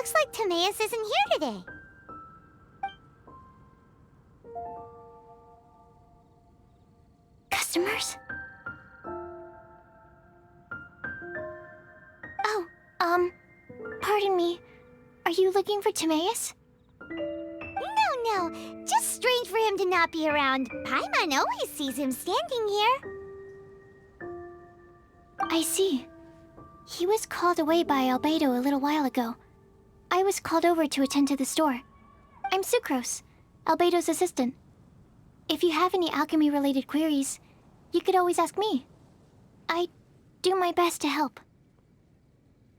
Looks like Timaeus isn't here today. Customers? Oh, pardon me. Are you looking for Timaeus? No, just strange for him to not be around. Paimon always sees him standing here. I see. He was called away by Albedo a little while ago. I was called over to attend to the store. I'm Sucrose, Albedo's assistant. If you have any alchemy-related queries, you could always ask me. I do my best to help.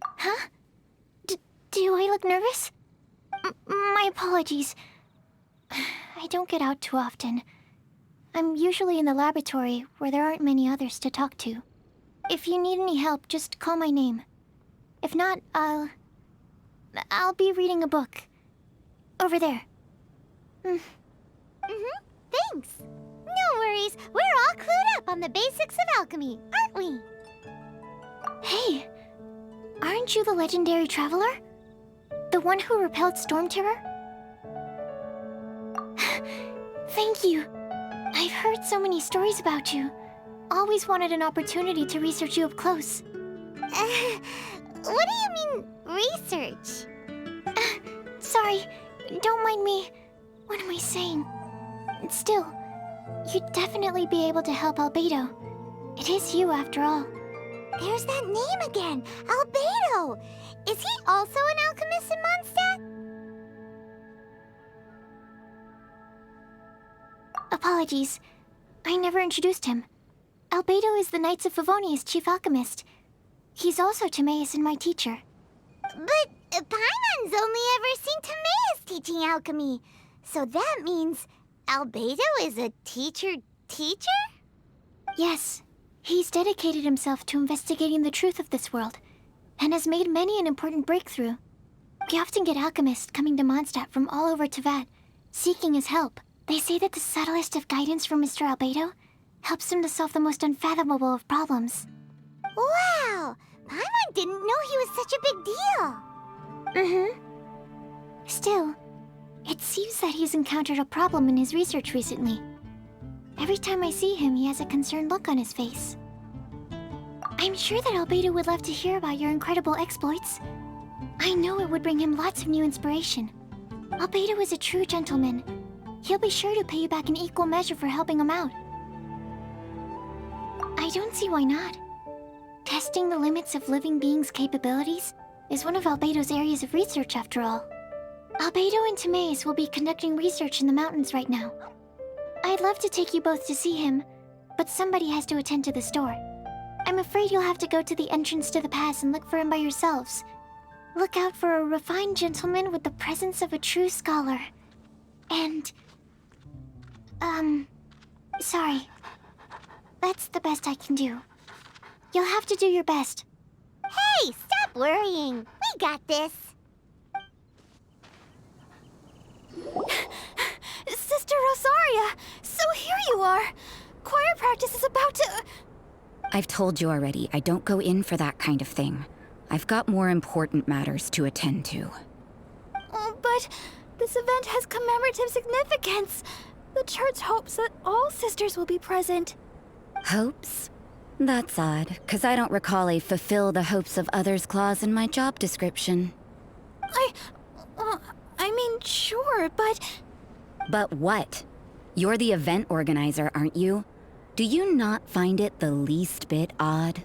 Huh? Do I look nervous? My apologies. I don't get out too often. I'm usually in the laboratory where there aren't many others to talk to. If you need any help, just call my name. If not, I'll be reading a book. Over there. Thanks. No worries. We're all clued up on the basics of alchemy, aren't we? Hey, aren't you the legendary traveler? The one who repelled Storm Terror? Thank you. I've heard so many stories about you. Always wanted an opportunity to research you up close. What do you mean, research? Sorry, don't mind me. What am I saying? Still, you'd definitely be able to help Albedo. It is you, after all. There's that name again, Albedo! Is he also an alchemist in Mondstadt? Apologies. I never introduced him. Albedo is the Knights of Favonia's chief alchemist. He's also Timaeus and my teacher. But Paimon's only ever seen Timaeus teaching alchemy. So that means Albedo is a teacher? Yes. He's dedicated himself to investigating the truth of this world, and has made many an important breakthrough. We often get alchemists coming to Mondstadt from all over Teyvat, seeking his help. They say that the subtlest of guidance from Mr. Albedo helps him to solve the most unfathomable of problems. Wow! Paimon didn't know he was such a big deal! Still, it seems that he's encountered a problem in his research recently. Every time I see him, he has a concerned look on his face. I'm sure that Albedo would love to hear about your incredible exploits. I know it would bring him lots of new inspiration. Albedo is a true gentleman. He'll be sure to pay you back in equal measure for helping him out. I don't see why not. Testing the limits of living beings' capabilities is one of Albedo's areas of research, after all. Albedo and Timaeus will be conducting research in the mountains right now. I'd love to take you both to see him, but somebody has to attend to the store. I'm afraid you'll have to go to the entrance to the pass and look for him by yourselves. Look out for a refined gentleman with the presence of a true scholar. And... sorry. That's the best I can do. You'll have to do your best. Hey, stop worrying. We got this. Sister Rosaria! So here you are! Choir practice is about to... I've told you already, I don't go in for that kind of thing. I've got more important matters to attend to. Oh, but this event has commemorative significance. The church hopes that all sisters will be present. Hopes? That's odd, 'cause I don't recall a fulfill the hopes of others clause in my job description. I mean, sure, but... But what? You're the event organizer, aren't you? Do you not find it the least bit odd?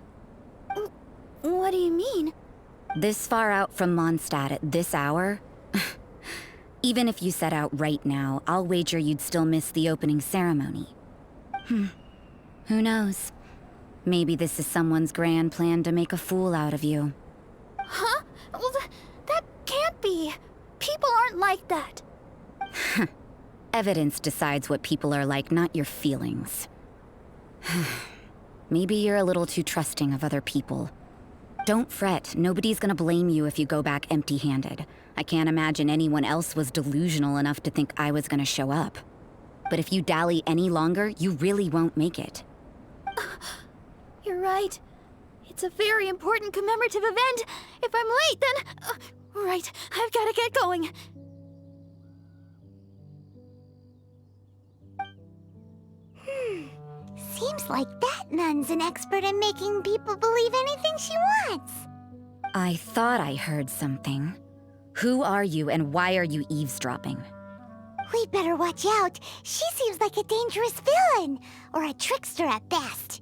What do you mean? This far out from Mondstadt at this hour? Even if you set out right now, I'll wager you'd still miss the opening ceremony. Who knows? Maybe this is someone's grand plan to make a fool out of you. Huh? Well, that can't be. People aren't like that. Evidence decides what people are like, not your feelings. Maybe you're a little too trusting of other people. Don't fret, nobody's gonna blame you if you go back empty-handed. I can't imagine anyone else was delusional enough to think I was gonna show up. But if you dally any longer, you really won't make it. You're right. It's a very important commemorative event. If I'm late, then... Right, I've gotta get going. Seems like that nun's an expert in making people believe anything she wants. I thought I heard something. Who are you and why are you eavesdropping? We'd better watch out. She seems like a dangerous villain, or a trickster at best.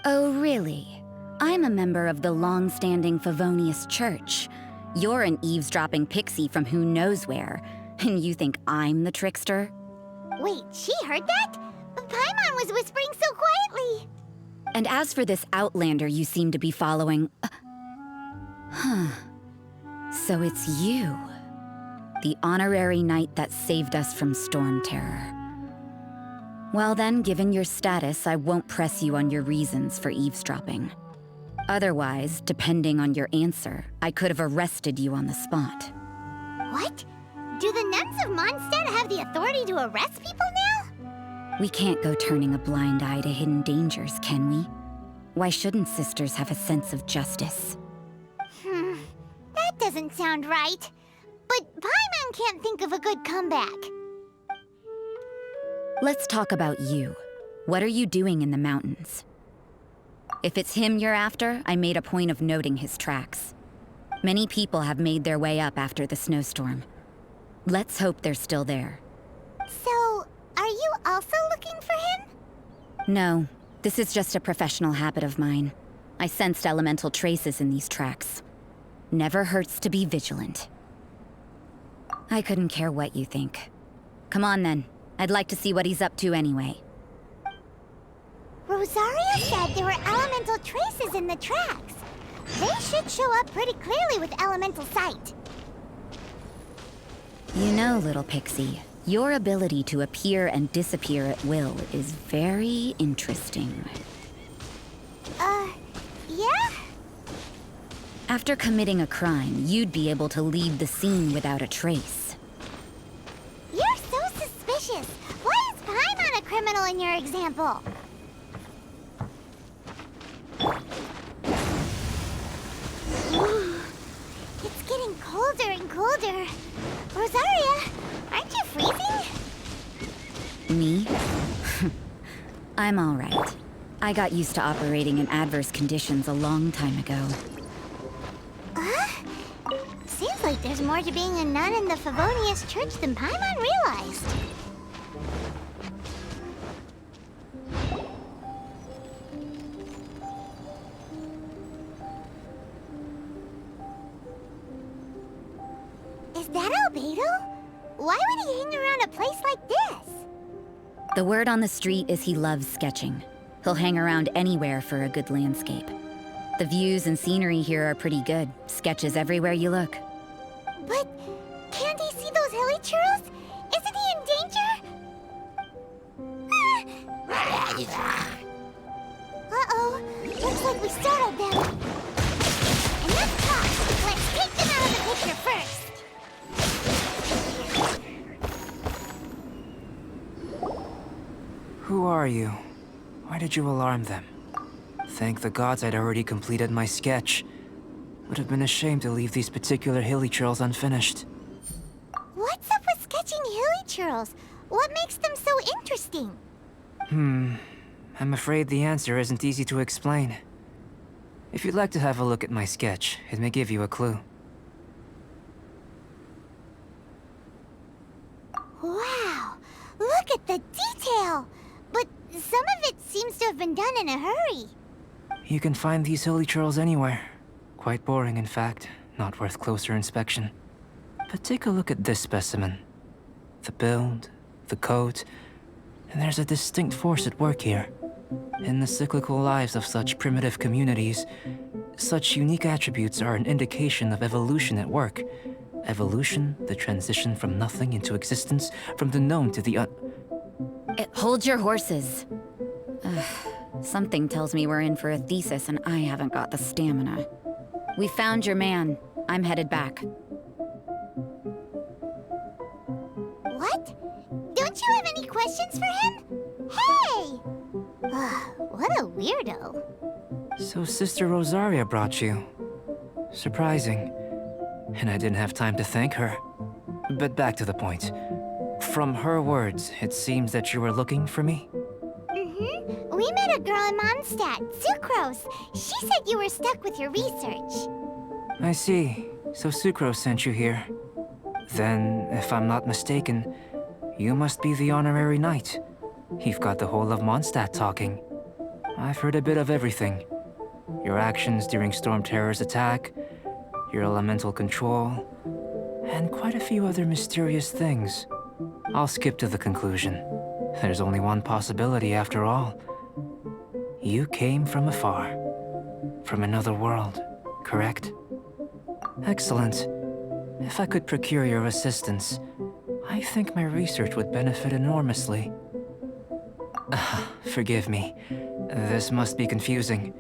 Oh, really? I'm a member of the long-standing Favonius Church. You're an eavesdropping pixie from who knows where, and you think I'm the trickster? Wait, she heard that? Paimon was whispering so quietly. And as for this outlander you seem to be following... So it's you. The honorary knight that saved us from storm terror. Well then, given your status, I won't press you on your reasons for eavesdropping. Otherwise, depending on your answer, I could have arrested you on the spot. What? Do the nuns of Mondstadt have the authority to arrest people now? We can't go turning a blind eye to hidden dangers, can we? Why shouldn't sisters have a sense of justice? That doesn't sound right. But Paimon can't think of a good comeback. Let's talk about you. What are you doing in the mountains? If it's him you're after, I made a point of noting his tracks. Many people have made their way up after the snowstorm. Let's hope they're still there. So, are you also looking for him? No, this is just a professional habit of mine. I sensed elemental traces in these tracks. Never hurts to be vigilant. I couldn't care what you think. Come on then. I'd like to see what he's up to anyway. Rosario said there were elemental traces in the tracks. They should show up pretty clearly with elemental sight. You know, little pixie, your ability to appear and disappear at will is very interesting. Yeah? After committing a crime, you'd be able to leave the scene without a trace. You're so suspicious. Why is Paimon a criminal in your example? It's getting colder and colder. Rosaria, aren't you freezing? Me? I'm all right. I got used to operating in adverse conditions a long time ago. Seems like there's more to being a nun in the Favonius Church than Paimon realized. Is that Albedo? Why would he hang around a place like this? The word on the street is he loves sketching. He'll hang around anywhere for a good landscape. The views and scenery here are pretty good. Sketches everywhere you look. But can't he see those hilly churls? Isn't he in danger? Uh-oh. Looks like we startled them. Enough talk. Let's take them out of the picture first. Who are you? Why did you alarm them? Thank the gods I'd already completed my sketch. Would have been a shame to leave these particular hilly churls unfinished. What's up with sketching hilly churls? What makes them so interesting? I'm afraid the answer isn't easy to explain. If you'd like to have a look at my sketch, it may give you a clue. Wow! Look at the detail! But some of it seems to have been done in a hurry. You can find these hilly churls anywhere. Quite boring, in fact. Not worth closer inspection. But take a look at this specimen. The build, the coat, and there's a distinct force at work here. In the cyclical lives of such primitive communities, such unique attributes are an indication of evolution at work. Evolution, the transition from nothing into existence, from the known to the Hold your horses. Something tells me we're in for a thesis and I haven't got the stamina. We found your man. I'm headed back. What? Don't you have any questions for him? Hey! What a weirdo. So Sister Rosaria brought you. Surprising. and I didn't have time to thank her. But back to the point. From her words, it seems that you were looking for me? Mm-hmm. We met a girl in Mondstadt, Sucrose. She said you were stuck with your research. I see. So Sucrose sent you here. Then, if I'm not mistaken, you must be the honorary knight. You've got the whole of Mondstadt talking. I've heard a bit of everything. Your actions during Storm Terror's attack, your elemental control, and quite a few other mysterious things. I'll skip to the conclusion. There's only one possibility after all. You came from afar. From another world, correct? Excellent. If I could procure your assistance, I think my research would benefit enormously. Forgive me. This must be confusing.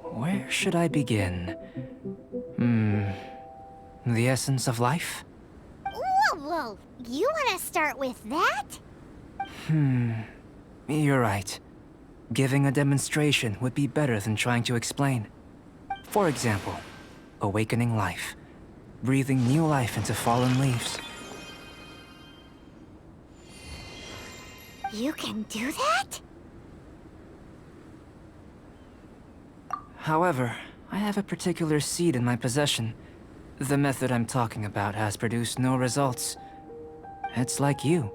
Where should I begin? The essence of life? Whoa. You want to start with that? You're right. Giving a demonstration would be better than trying to explain. For example, awakening life. Breathing new life into fallen leaves. You can do that? However, I have a particular seed in my possession. The method I'm talking about has produced no results. It's like you,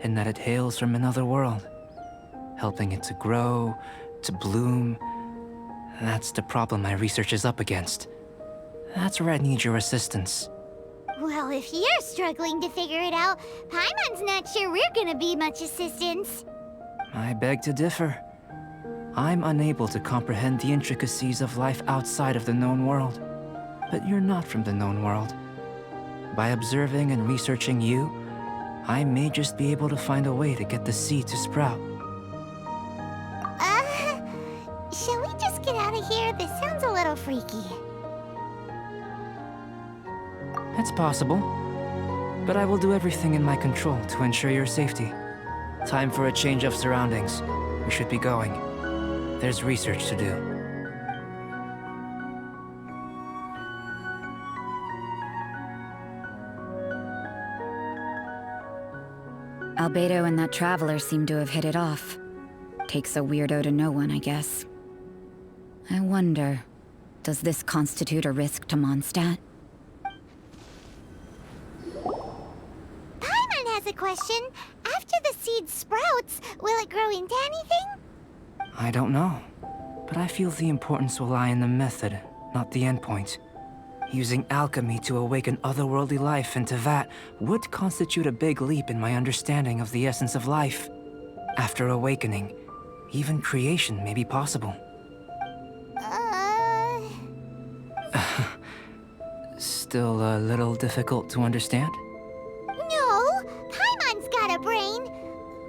in that it hails from another world. Helping it to grow, to bloom. That's the problem my research is up against. That's where I need your assistance. Well, if you're struggling to figure it out, Paimon's not sure we're gonna be much assistance. I beg to differ. I'm unable to comprehend the intricacies of life outside of the known world. But you're not from the known world. By observing and researching you, I may just be able to find a way to get the seed to sprout. Shall we just get out of here? This sounds a little freaky. It's possible. But I will do everything in my control to ensure your safety. Time for a change of surroundings. We should be going. There's research to do. Albedo and that traveler seem to have hit it off. Takes a weirdo to know one, I guess. I wonder, does this constitute a risk to Mondstadt? Paimon has a question. After the seed sprouts, will it grow into anything? I don't know. But I feel the importance will lie in the method, not the endpoint. Using alchemy to awaken otherworldly life into that would constitute a big leap in my understanding of the essence of life. After awakening, even creation may be possible. Still a little difficult to understand? No, Paimon's got a brain.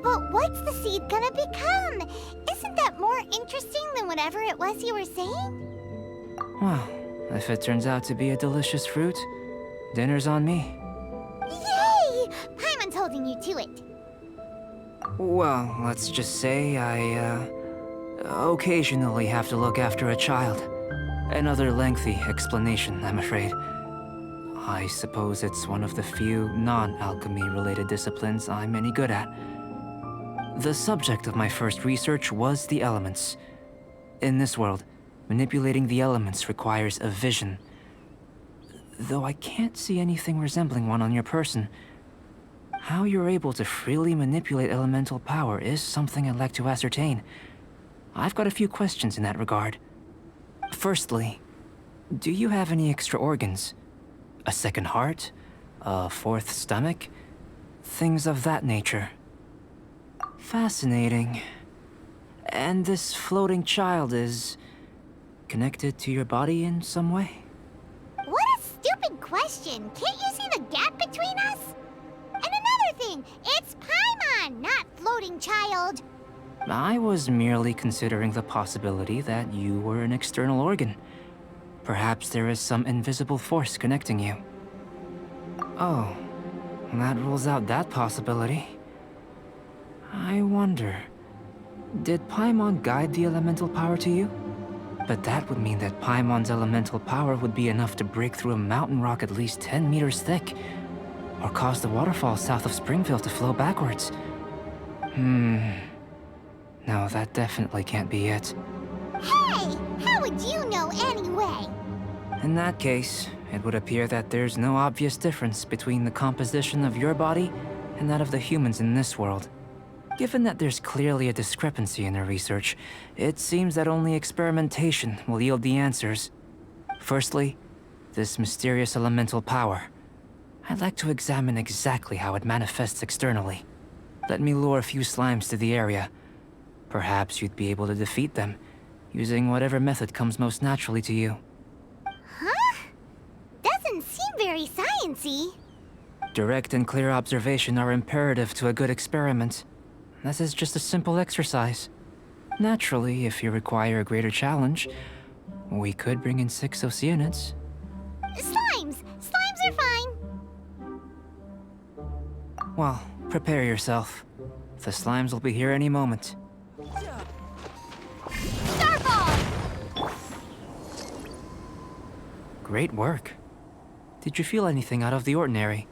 But what's the seed gonna become? Isn't that more interesting than whatever it was you were saying? Well, if it turns out to be a delicious fruit, dinner's on me. Yay! Paimon's holding you to it. Well, let's just say I, occasionally have to look after a child. Another lengthy explanation, I'm afraid. I suppose it's one of the few non-alchemy-related disciplines I'm any good at. The subject of my first research was the elements. In this world, manipulating the elements requires a vision. Though I can't see anything resembling one on your person, how you're able to freely manipulate elemental power is something I'd like to ascertain. I've got a few questions in that regard. Firstly, do you have any extra organs? A second heart? A fourth stomach? Things of that nature. Fascinating. And this floating child is connected to your body in some way? What a stupid question. Can't you see the gap between us? And another thing, it's Paimon, not floating child. I was merely considering the possibility that you were an external organ. Perhaps there is some invisible force connecting you. Oh, that rules out that possibility. I wonder, did Paimon guide the elemental power to you? But that would mean that Paimon's elemental power would be enough to break through a mountain rock at least 10 meters thick, or cause the waterfall south of Springfield to flow backwards. No, that definitely can't be it. Hey! How would you know anyway? In that case, it would appear that there's no obvious difference between the composition of your body and that of the humans in this world. Given that there's clearly a discrepancy in our research, it seems that only experimentation will yield the answers. Firstly, this mysterious elemental power. I'd like to examine exactly how it manifests externally. Let me lure a few slimes to the area. Perhaps you'd be able to defeat them, using whatever method comes most naturally to you. Huh? Doesn't seem very sciencey. Direct and clear observation are imperative to a good experiment. This is just a simple exercise. Naturally, if you require a greater challenge, we could bring in 6 Oceanids. Slimes! Slimes are fine! Well, prepare yourself. The slimes will be here any moment. Starball! Great work. Did you feel anything out of the ordinary?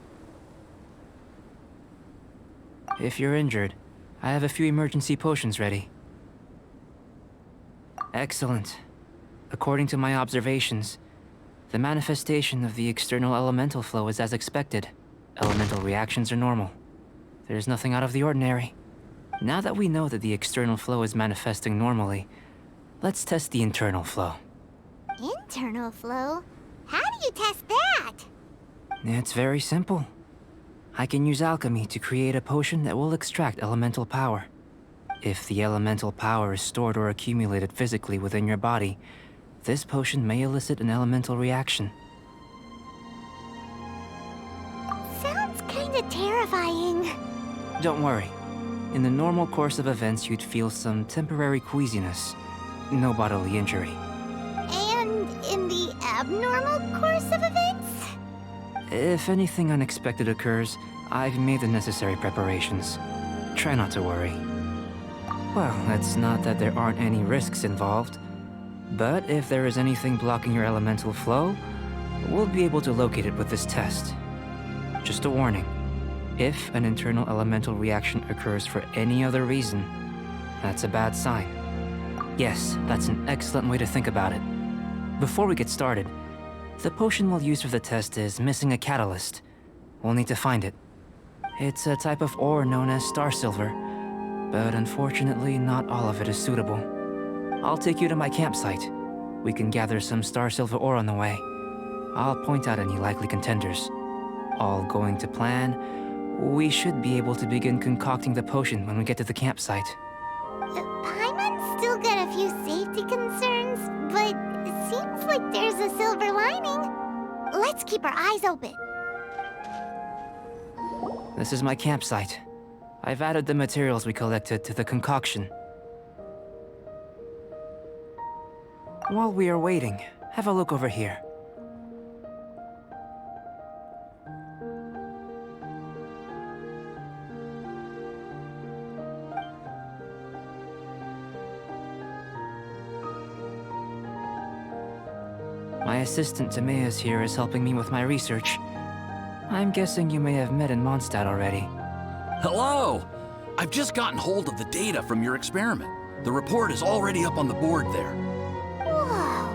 If you're injured, I have a few emergency potions ready. Excellent. According to my observations, the manifestation of the external elemental flow is as expected. Elemental reactions are normal. There's nothing out of the ordinary. Now that we know that the external flow is manifesting normally, let's test the internal flow. Internal flow? How do you test that? It's very simple. I can use alchemy to create a potion that will extract elemental power. If the elemental power is stored or accumulated physically within your body, this potion may elicit an elemental reaction. Sounds kinda terrifying. Don't worry. In the normal course of events, you'd feel some temporary queasiness. No bodily injury. And in the abnormal course of events? If anything unexpected occurs, I've made the necessary preparations. Try not to worry. Well, it's not that there aren't any risks involved. But if there is anything blocking your elemental flow, we'll be able to locate it with this test. Just a warning. If an internal elemental reaction occurs for any other reason, that's a bad sign. Yes, that's an excellent way to think about it. Before we get started, the potion we'll use for the test is missing a catalyst. We'll need to find it. It's a type of ore known as star silver, but unfortunately not all of it is suitable. I'll take you to my campsite. We can gather some star silver ore on the way. I'll point out any likely contenders. All going to plan, we should be able to begin concocting the potion when we get to the campsite. Paimon's still got a few safety concerns, but it seems like there's a silver lining. Let's keep our eyes open. This is my campsite. I've added the materials we collected to the concoction. While we are waiting, have a look over here. My assistant Timaeus here is helping me with my research. I'm guessing you may have met in Mondstadt already. Hello! I've just gotten hold of the data from your experiment. The report is already up on the board there. Whoa!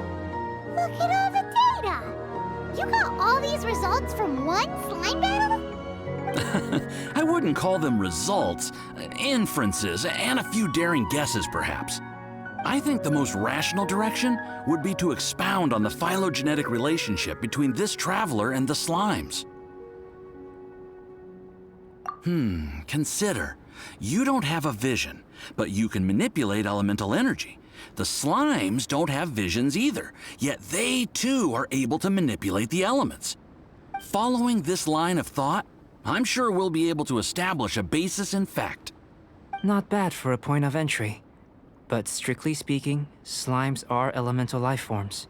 Look at all the data! You got all these results from one slime battle? I wouldn't call them results, inferences, and a few daring guesses perhaps. I think the most rational direction would be to expound on the phylogenetic relationship between this traveler and the slimes. Consider. You don't have a vision, but you can manipulate elemental energy. The slimes don't have visions either, yet they too are able to manipulate the elements. Following this line of thought, I'm sure we'll be able to establish a basis in fact. Not bad for a point of entry. But strictly speaking, slimes are elemental life forms.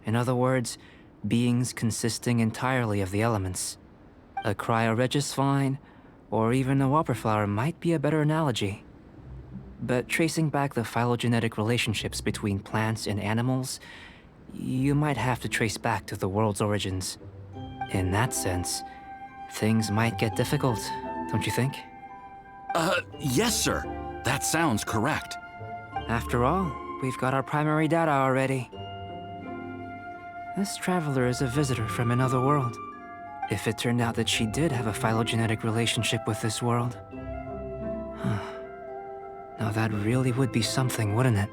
In other words, beings consisting entirely of the elements. A cryoregis vine, or even a whopper flower might be a better analogy. But tracing back the phylogenetic relationships between plants and animals, you might have to trace back to the world's origins. In that sense, things might get difficult, don't you think? Yes, sir. That sounds correct. After all, we've got our primary data already. This traveler is a visitor from another world. If it turned out that she did have a phylogenetic relationship with this world... Now that really would be something, wouldn't it?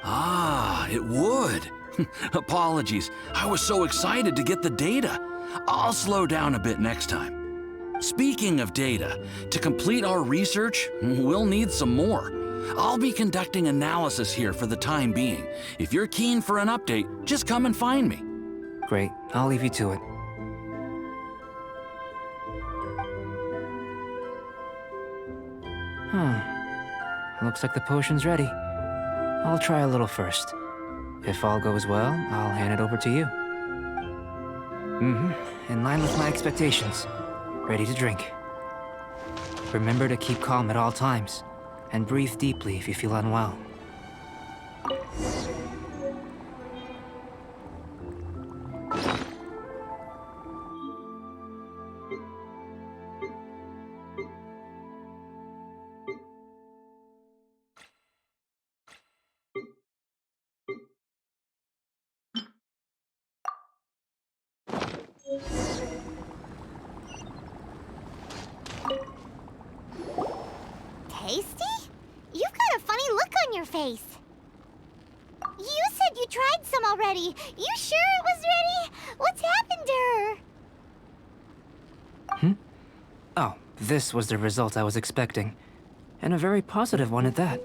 Ah, it would. Apologies. I was so excited to get the data. I'll slow down a bit next time. Speaking of data, to complete our research, we'll need some more. I'll be conducting analysis here for the time being. If you're keen for an update, just come and find me. Great, I'll leave you to it. Looks like the potion's ready. I'll try a little first. If all goes well, I'll hand it over to you. In line with my expectations. Ready to drink. Remember to keep calm at all times, and breathe deeply if you feel unwell. Tasty? You've got a funny look on your face. You said you tried some already. You sure it was ready? What's happened to her? Oh, this was the result I was expecting. And a very positive one at that.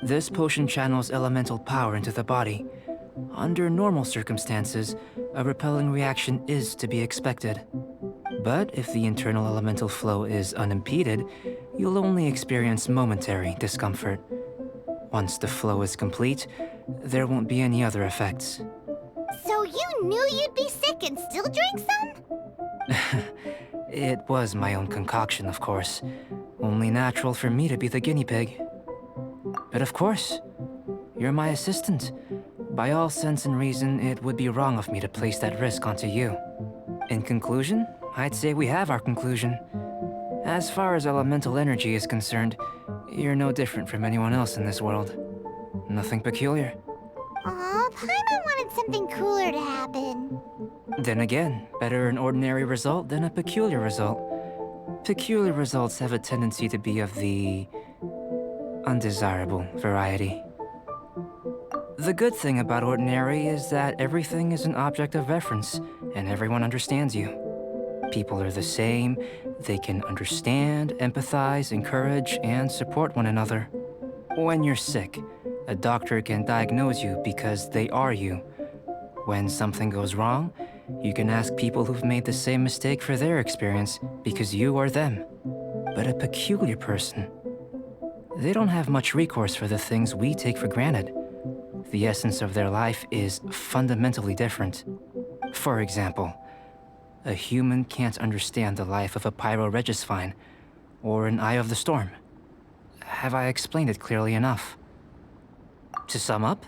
This potion channels elemental power into the body. Under normal circumstances, a repelling reaction is to be expected. But if the internal elemental flow is unimpeded, you'll only experience momentary discomfort. Once the flow is complete, there won't be any other effects. So you knew you'd be sick and still drank some? It was my own concoction, of course. Only natural for me to be the guinea pig. But of course, you're my assistant. By all sense and reason, it would be wrong of me to place that risk onto you. In conclusion, I'd say we have our conclusion. As far as elemental energy is concerned, you're no different from anyone else in this world. Nothing peculiar. Aw, Paimon wanted something cooler to happen. Then again, better an ordinary result than a peculiar result. Peculiar results have a tendency to be of the undesirable variety. The good thing about ordinary is that everything is an object of reference, and everyone understands you. People are the same, they can understand, empathize, encourage, and support one another. When you're sick, a doctor can diagnose you because they are you. When something goes wrong, you can ask people who've made the same mistake for their experience because you are them. But a peculiar person, they don't have much recourse for the things we take for granted. The essence of their life is fundamentally different. For example, a human can't understand the life of a pyroregisvine or an eye of the storm. Have I explained it clearly enough? To sum up,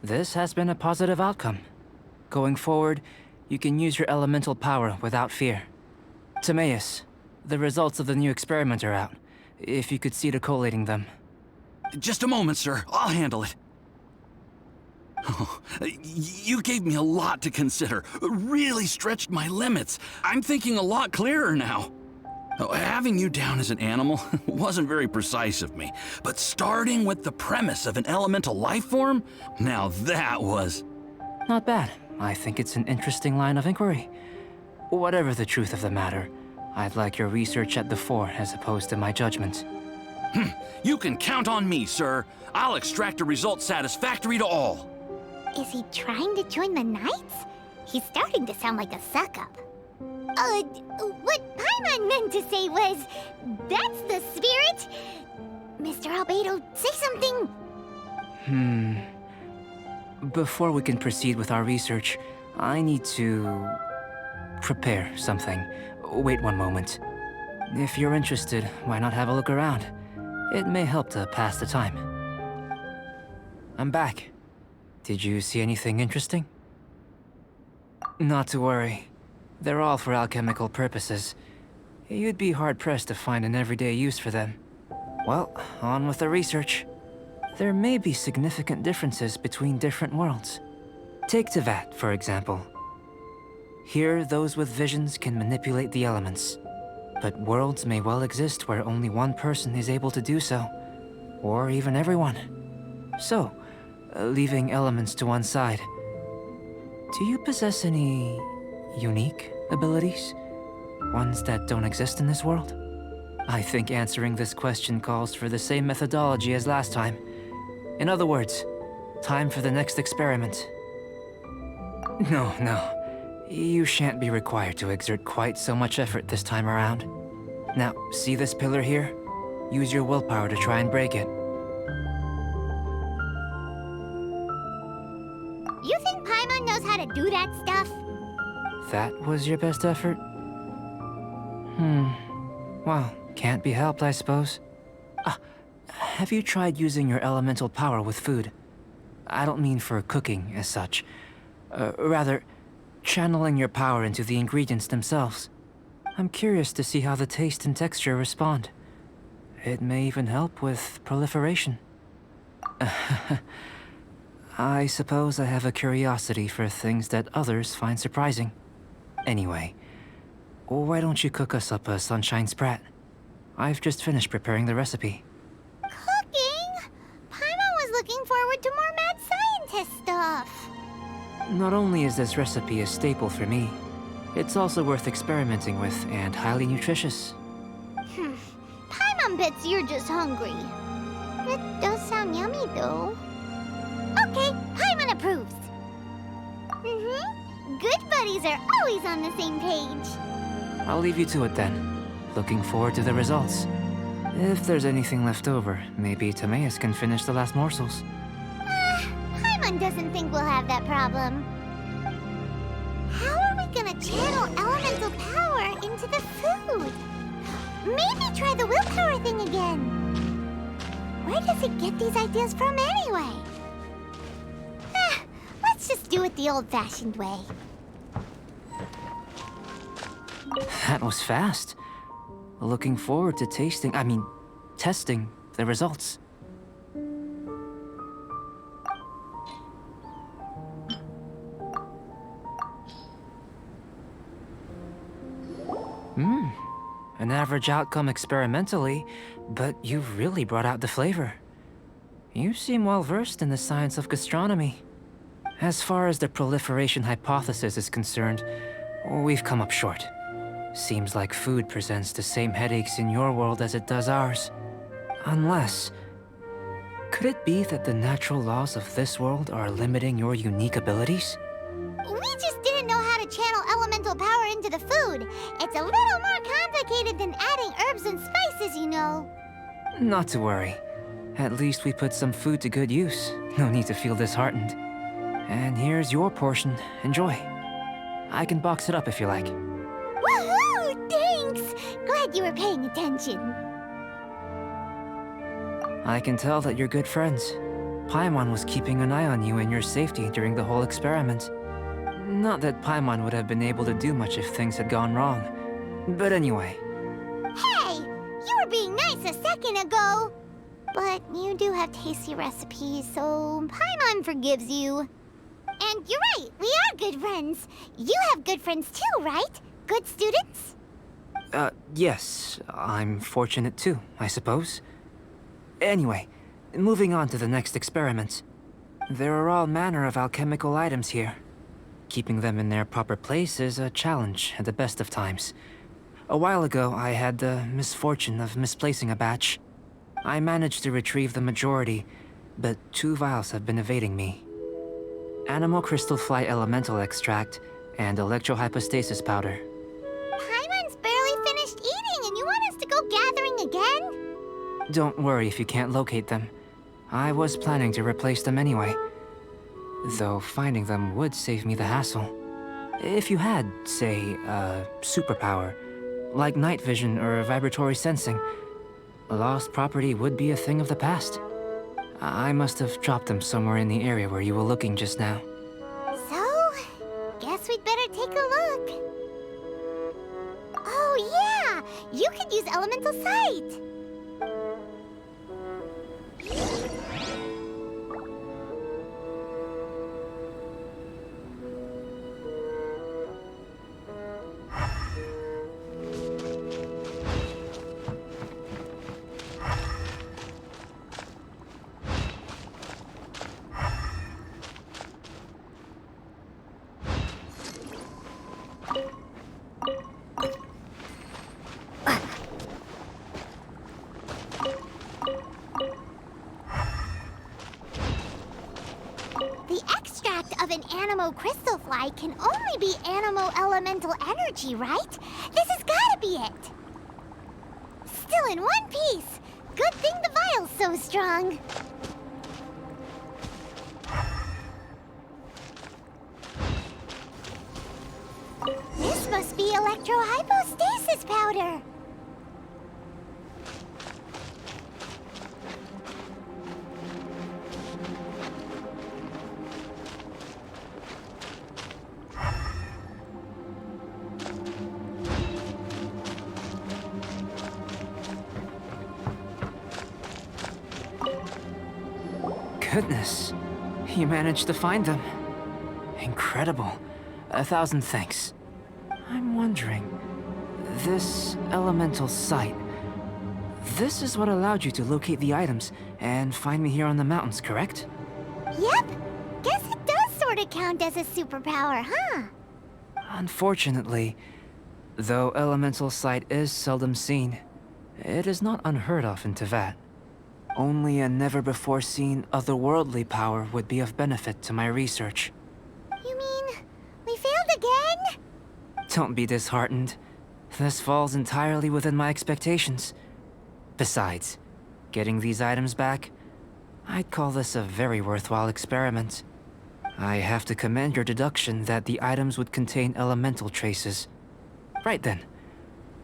this has been a positive outcome. Going forward, you can use your elemental power without fear. Timaeus, the results of the new experiment are out. If you could see to collating them. Just a moment, sir. I'll handle it. Oh, you gave me a lot to consider. Really stretched my limits. I'm thinking a lot clearer now. Oh, having you down as an animal wasn't very precise of me, but starting with the premise of an elemental life form, now that was... Not bad. I think it's an interesting line of inquiry. Whatever the truth of the matter, I'd like your research at the fore as opposed to my judgment. You can count on me, sir. I'll extract a result satisfactory to all. Is he trying to join the Knights? He's starting to sound like a suck-up. What Paimon meant to say was, that's the spirit. Mr. Albedo, say something. Before we can proceed with our research, I need to prepare something. Wait one moment. If you're interested, why not have a look around? It may help to pass the time. I'm back. Did you see anything interesting? Not to worry. They're all for alchemical purposes. You'd be hard-pressed to find an everyday use for them. Well, on with the research. There may be significant differences between different worlds. Take Tevat, for example. Here, those with visions can manipulate the elements. But worlds may well exist where only one person is able to do so. Or even everyone. So, leaving elements to one side, do you possess any unique abilities? Ones that don't exist in this world? I think answering this question calls for the same methodology as last time. In other words, time for the next experiment. No. You shan't be required to exert quite so much effort this time around. Now, see this pillar here? Use your willpower to try and break it. You think Paimon knows how to do that stuff? That was your best effort? Well, can't be helped, I suppose. Have you tried using your elemental power with food? I don't mean for cooking, as such. Rather, channeling your power into the ingredients themselves. I'm curious to see how the taste and texture respond. It may even help with proliferation. I suppose I have a curiosity for things that others find surprising. Anyway, why don't you cook us up a sunshine sprat? I've just finished preparing the recipe. Cooking? Paimon was looking forward to more mad scientist stuff. Not only is this recipe a staple for me, it's also worth experimenting with and highly nutritious. Paimon bets you're just hungry. It does sound yummy, though. Okay, Paimon approves. Good buddies are always on the same page. I'll leave you to it then. Looking forward to the results. If there's anything left over, maybe Timaeus can finish the last morsels. Paimon doesn't think we'll have that problem. How are we gonna channel elemental power into the food? Maybe try the willpower thing again. Where does it get these ideas from anyway? Let's just do it the old-fashioned way. That was fast. Looking forward to testing the results. An average outcome experimentally, but you've really brought out the flavor. You seem well versed in the science of gastronomy. As far as the proliferation hypothesis is concerned, we've come up short. Seems like food presents the same headaches in your world as it does ours. Unless... could it be that the natural laws of this world are limiting your unique abilities? We just didn't know how to channel elemental power into the food. It's a little more complicated than adding herbs and spices, you know. Not to worry. At least we put some food to good use. No need to feel disheartened. And here's your portion. Enjoy. I can box it up if you like. Woohoo! Thanks! Glad you were paying attention. I can tell that you're good friends. Paimon was keeping an eye on you and your safety during the whole experiment. Not that Paimon would have been able to do much if things had gone wrong. But anyway. Hey! You were being nice a second ago! But you do have tasty recipes, so Paimon forgives you. And you're right, we are good friends. You have good friends too, right? Good students? Yes. I'm fortunate too, I suppose. Anyway, moving on to the next experiment. There are all manner of alchemical items here. Keeping them in their proper place is a challenge at the best of times. A while ago, I had the misfortune of misplacing a batch. I managed to retrieve the majority, but 2 vials have been evading me. Animal crystal fly elemental extract and electrohypostasis powder. Paimon's barely finished eating and you want us to go gathering again? Don't worry if you can't locate them. I was planning to replace them anyway. Though finding them would save me the hassle. If you had, say, a superpower, like night vision or vibratory sensing, lost property would be a thing of the past. I must have dropped them somewhere in the area where you were looking just now. So, guess we'd better take a look. Oh yeah! You could use Elemental Sight! The extract of an Animo crystal fly can only be Animo elemental energy, right? This has gotta be it! Still in one piece! Good thing the vial's so strong! This must be electrohypostasis powder! Goodness, you managed to find them. Incredible. 1,000 thanks. I'm wondering, this elemental sight, this is what allowed you to locate the items and find me here on the mountains, correct? Yep! Guess it does sorta count as a superpower, huh? Unfortunately, though elemental sight is seldom seen, it is not unheard of in Teyvat. Only a never-before-seen otherworldly power would be of benefit to my research. You mean, we failed again? Don't be disheartened. This falls entirely within my expectations. Besides, getting these items back, I'd call this a very worthwhile experiment. I have to commend your deduction that the items would contain elemental traces. Right then.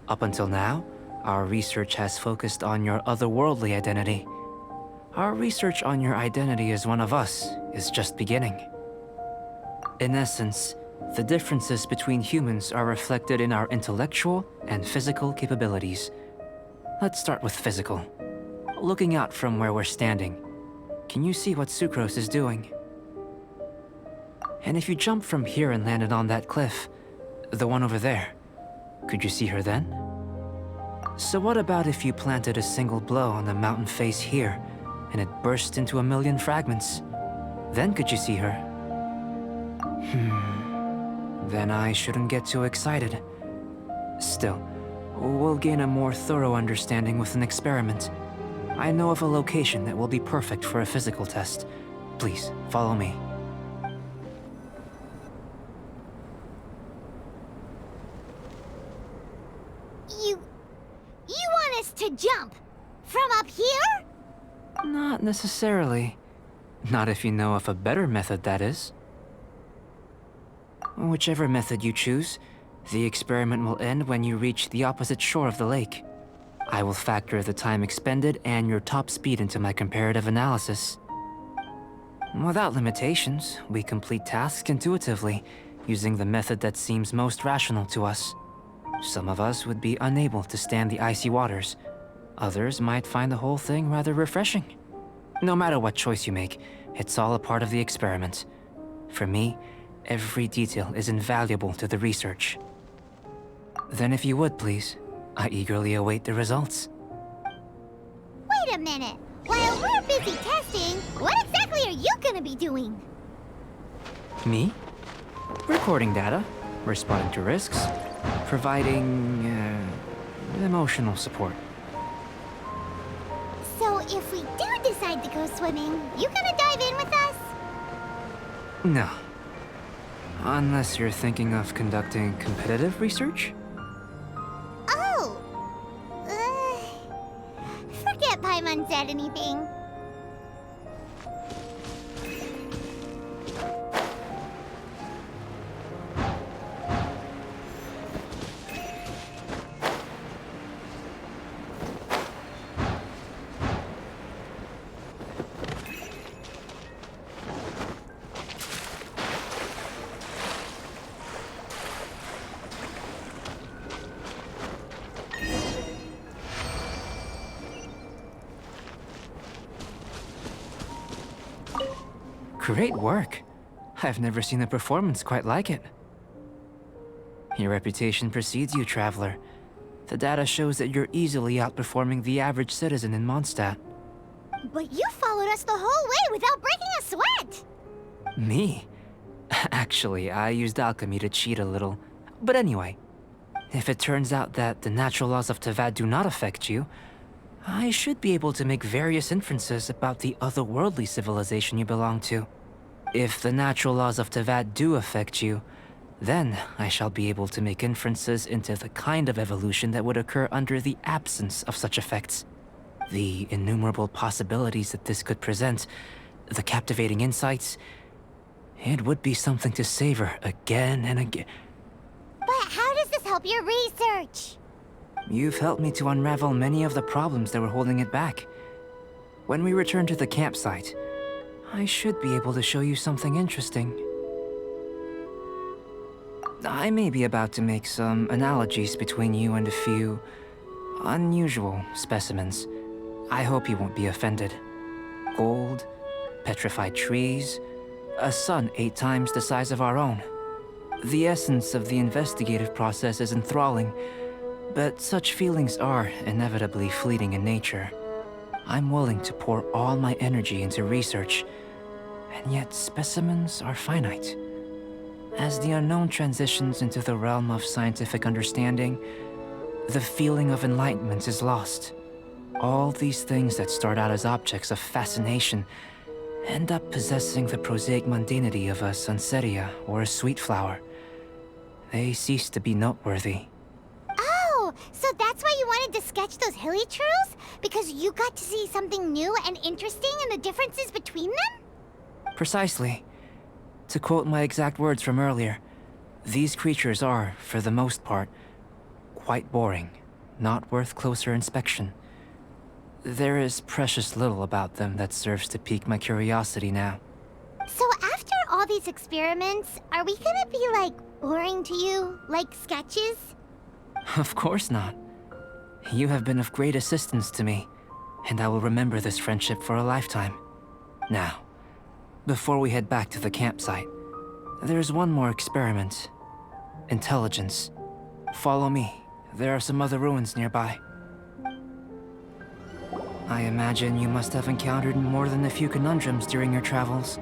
Up until now, our research has focused on your otherworldly identity. Our research on your identity as one of us is just beginning. In essence, the differences between humans are reflected in our intellectual and physical capabilities. Let's start with physical. Looking out from where we're standing, can you see what Sucrose is doing? And if you jumped from here and landed on that cliff, the one over there, could you see her then? So what about if you planted a single blow on the mountain face here, and it burst into 1,000,000 fragments? Then could you see her? Then I shouldn't get too excited. Still, we'll gain a more thorough understanding with an experiment. I know of a location that will be perfect for a physical test. Please, follow me. You want us to jump? From up here? Not necessarily. Not if you know of a better method, that is. Whichever method you choose, the experiment will end when you reach the opposite shore of the lake. I will factor the time expended and your top speed into my comparative analysis. Without limitations, we complete tasks intuitively, using the method that seems most rational to us. Some of us would be unable to stand the icy waters. Others might find the whole thing rather refreshing. No matter what choice you make, it's all a part of the experiment. For me, every detail is invaluable to the research. Then if you would, please, I eagerly await the results. Wait a minute! While we're busy testing, what exactly are you gonna be doing? Me? Recording data, responding to risks, providing, emotional support. So if we do decide to go swimming, you gonna dive in with us? No. Unless you're thinking of conducting competitive research? Oh! Forget Paimon said anything. Great work. I've never seen a performance quite like it. Your reputation precedes you, Traveler. The data shows that you're easily outperforming the average citizen in Mondstadt. But you followed us the whole way without breaking a sweat! Me? Actually, I used alchemy to cheat a little. But anyway, if it turns out that the natural laws of Tavad do not affect you, I should be able to make various inferences about the otherworldly civilization you belong to. If the natural laws of Tavad do affect you, then I shall be able to make inferences into the kind of evolution that would occur under the absence of such effects. The innumerable possibilities that this could present, the captivating insights, it would be something to savor again and again. But how does this help your research? You've helped me to unravel many of the problems that were holding it back. When we return to the campsite, I should be able to show you something interesting. I may be about to make some analogies between you and a few unusual specimens. I hope you won't be offended. Gold, petrified trees, a sun 8 times the size of our own. The essence of the investigative process is enthralling, but such feelings are inevitably fleeting in nature. I'm willing to pour all my energy into research, and yet specimens are finite. As the unknown transitions into the realm of scientific understanding, the feeling of enlightenment is lost. All these things that start out as objects of fascination end up possessing the prosaic mundanity of a sunsetia or a sweet flower. They cease to be noteworthy. Oh, so that's why you wanted to sketch those hilichurls? Because you got to see something new and interesting in the differences between them? Precisely. To quote my exact words from earlier, these creatures are, for the most part, quite boring, not worth closer inspection. There is precious little about them that serves to pique my curiosity now. So after all these experiments, are we gonna be, like, boring to you? Like sketches? Of course not. You have been of great assistance to me, and I will remember this friendship for a lifetime. Now, before we head back to the campsite, there's one more experiment. Intelligence. Follow me. There are some other ruins nearby. I imagine you must have encountered more than a few conundrums during your travels.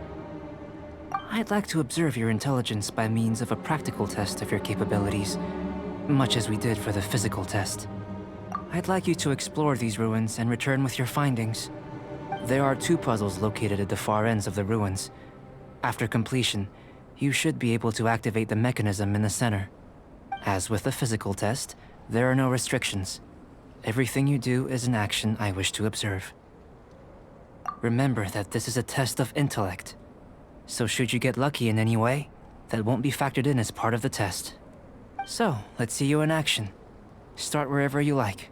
I'd like to observe your intelligence by means of a practical test of your capabilities, much as we did for the physical test. I'd like you to explore these ruins and return with your findings. There are 2 puzzles located at the far ends of the ruins. After completion, you should be able to activate the mechanism in the center. As with the physical test, there are no restrictions. Everything you do is an action I wish to observe. Remember that this is a test of intellect, so should you get lucky in any way, that won't be factored in as part of the test. So, let's see you in action. Start wherever you like.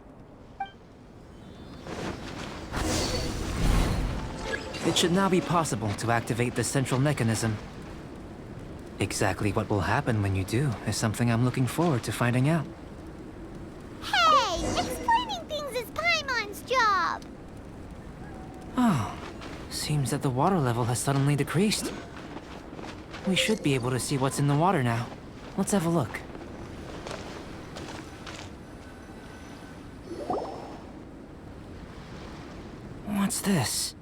It should now be possible to activate the central mechanism. Exactly what will happen when you do is something I'm looking forward to finding out. Hey! Explaining things is Paimon's job! Oh, seems that the water level has suddenly decreased. We should be able to see what's in the water now. Let's have a look. What's this?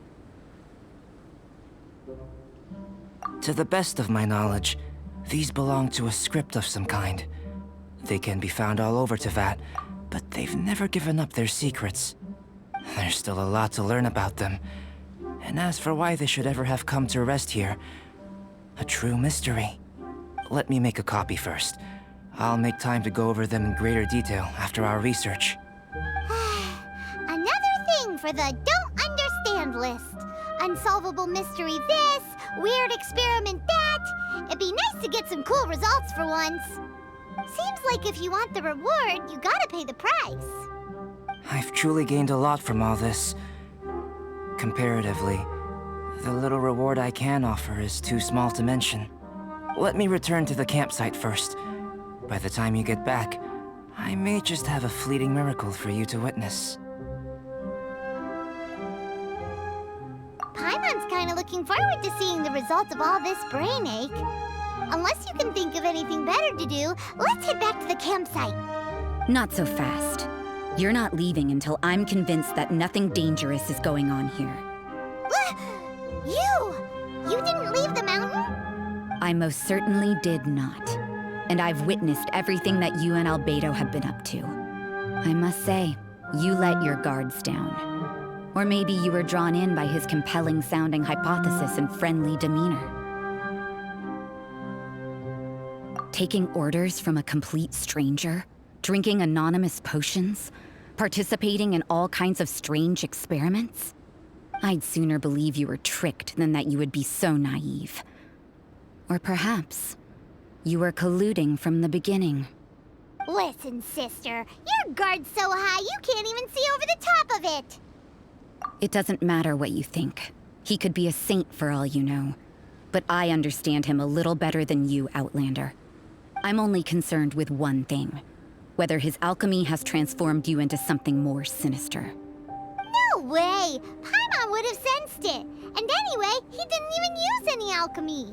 To the best of my knowledge, these belong to a script of some kind. They can be found all over Teyvat, but they've never given up their secrets. There's still a lot to learn about them. And as for why they should ever have come to rest here, a true mystery. Let me make a copy first. I'll make time to go over them in greater detail after our research. Another thing for the don't understand list. Unsolvable mystery this, weird experiment that. It'd be nice to get some cool results for once. Seems like if you want the reward, you gotta pay the price. I've truly gained a lot from all this. Comparatively, the little reward I can offer is too small to mention. Let me return to the campsite first. By the time you get back, I may just have a fleeting miracle for you to witness. Paimon's kinda looking looking forward to seeing the results of all this brain ache. Unless you can think of anything better to do, let's head back to the campsite. Not so fast. You're not leaving until I'm convinced that nothing dangerous is going on here. You didn't leave the mountain? I most certainly did not. And I've witnessed everything that you and Albedo have been up to. I must say, you let your guards down. Or maybe you were drawn in by his compelling-sounding hypothesis and friendly demeanor. Taking orders from a complete stranger? Drinking anonymous potions? Participating in all kinds of strange experiments? I'd sooner believe you were tricked than that you would be so naive. Or perhaps, you were colluding from the beginning. Listen, sister, your guard's so high you can't even see over the top of it. It doesn't matter what you think. He could be a saint for all you know. But I understand him a little better than you, Outlander. I'm only concerned with one thing. Whether his alchemy has transformed you into something more sinister. No way! Paimon would have sensed it. And anyway, he didn't even use any alchemy.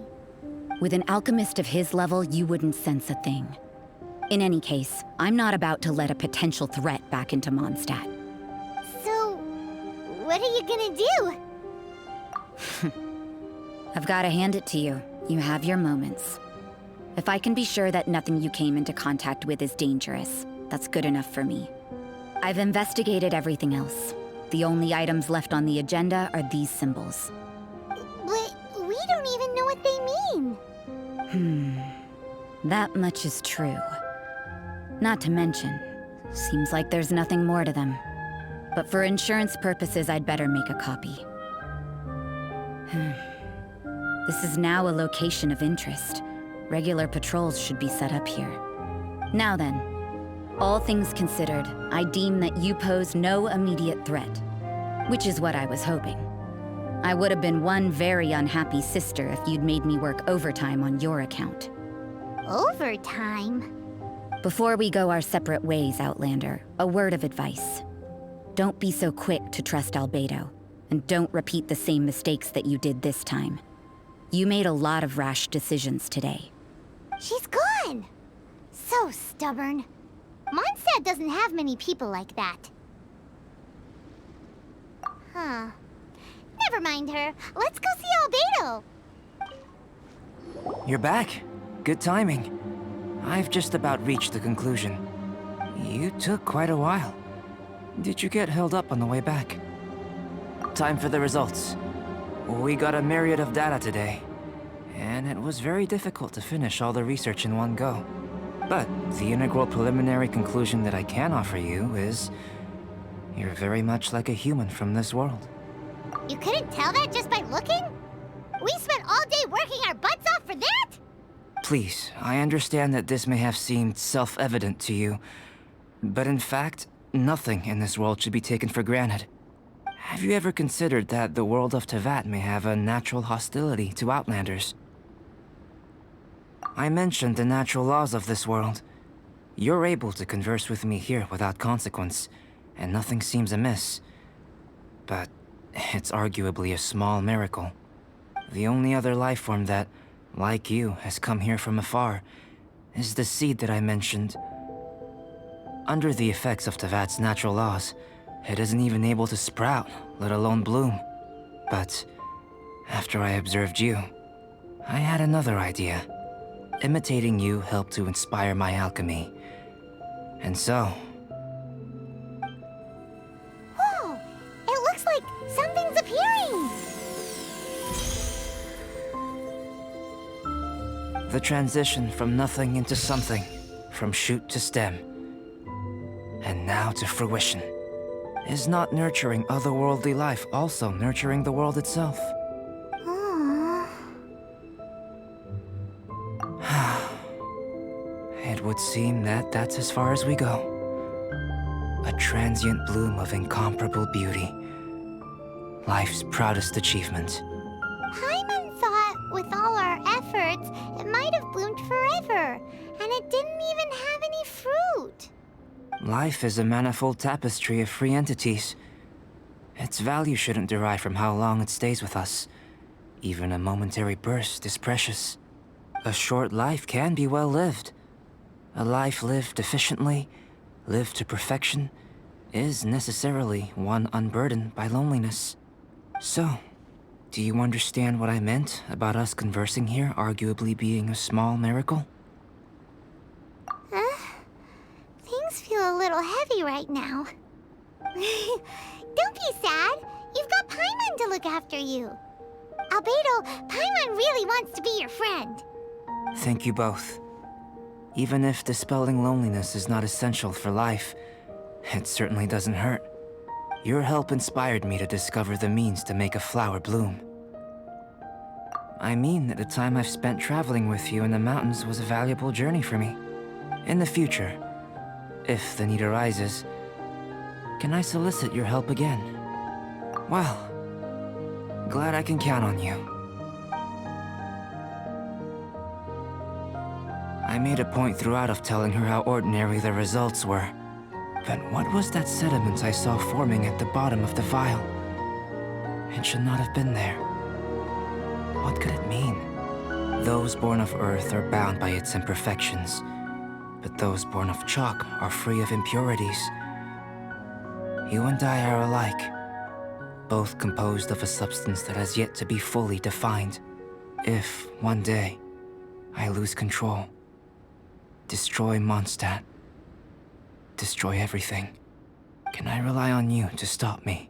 With an alchemist of his level, you wouldn't sense a thing. In any case, I'm not about to let a potential threat back into Mondstadt. So, what are you gonna do? I've got to hand it to you. You have your moments. If I can be sure that nothing you came into contact with is dangerous, that's good enough for me. I've investigated everything else. The only items left on the agenda are these symbols. But we don't even know what they mean. That much is true. Not to mention, seems like there's nothing more to them. But for insurance purposes, I'd better make a copy. This is now a location of interest. Regular patrols should be set up here. Now then, all things considered, I deem that you pose no immediate threat. Which is what I was hoping. I would have been one very unhappy sister if you'd made me work overtime on your account. Overtime? Before we go our separate ways, Outlander, a word of advice. Don't be so quick to trust Albedo, and don't repeat the same mistakes that you did this time. You made a lot of rash decisions today. She's gone! So stubborn. Mondstadt doesn't have many people like that. Huh. Never mind her. Let's go see Albedo. You're back. Good timing. I've just about reached the conclusion. You took quite a while. Did you get held up on the way back? Time for the results. We got a myriad of data today, and it was very difficult to finish all the research in one go. But the integral preliminary conclusion that I can offer you is you're very much like a human from this world. You couldn't tell that just by looking? We spent all day working our butts off for that? Please, I understand that this may have seemed self-evident to you, but in fact, nothing in this world should be taken for granted. Have you ever considered that the world of Teyvat may have a natural hostility to Outlanders? I mentioned the natural laws of this world. You're able to converse with me here without consequence, and nothing seems amiss. But it's arguably a small miracle. The only other life form that, like you, has come here from afar is the seed that I mentioned. Under the effects of Teyvat's natural laws, it isn't even able to sprout, let alone bloom. But after I observed you, I had another idea. Imitating you helped to inspire my alchemy. And so... Whoa! It looks like something's appearing! The transition from nothing into something, from shoot to stem, and now to fruition. Is not nurturing otherworldly life also nurturing the world itself? It would seem that that's as far as we go. A transient bloom of incomparable beauty. Life's proudest achievement. Paimon thought with all our efforts, it might have bloomed forever, and it didn't even have any fruit. Life is a manifold tapestry of free entities. Its value shouldn't derive from how long it stays with us. Even a momentary burst is precious. A short life can be well lived. A life lived efficiently, lived to perfection, is necessarily one unburdened by loneliness. So, do you understand what I meant about us conversing here arguably being a small miracle? Things feel a little heavy right now. Don't be sad. You've got Paimon to look after you. Albedo, Paimon really wants to be your friend. Thank you both. Even if dispelling loneliness is not essential for life, it certainly doesn't hurt. Your help inspired me to discover the means to make a flower bloom. I mean that the time I've spent traveling with you in the mountains was a valuable journey for me. In the future, if the need arises, can I solicit your help again? Well, glad I can count on you. I made a point throughout of telling her how ordinary the results were. But what was that sediment I saw forming at the bottom of the vial? It should not have been there. What could it mean? Those born of Earth are bound by its imperfections, but those born of chalk are free of impurities. You and I are alike, both composed of a substance that has yet to be fully defined. If, one day, I lose control, destroy Mondstadt, destroy everything, can I rely on you to stop me?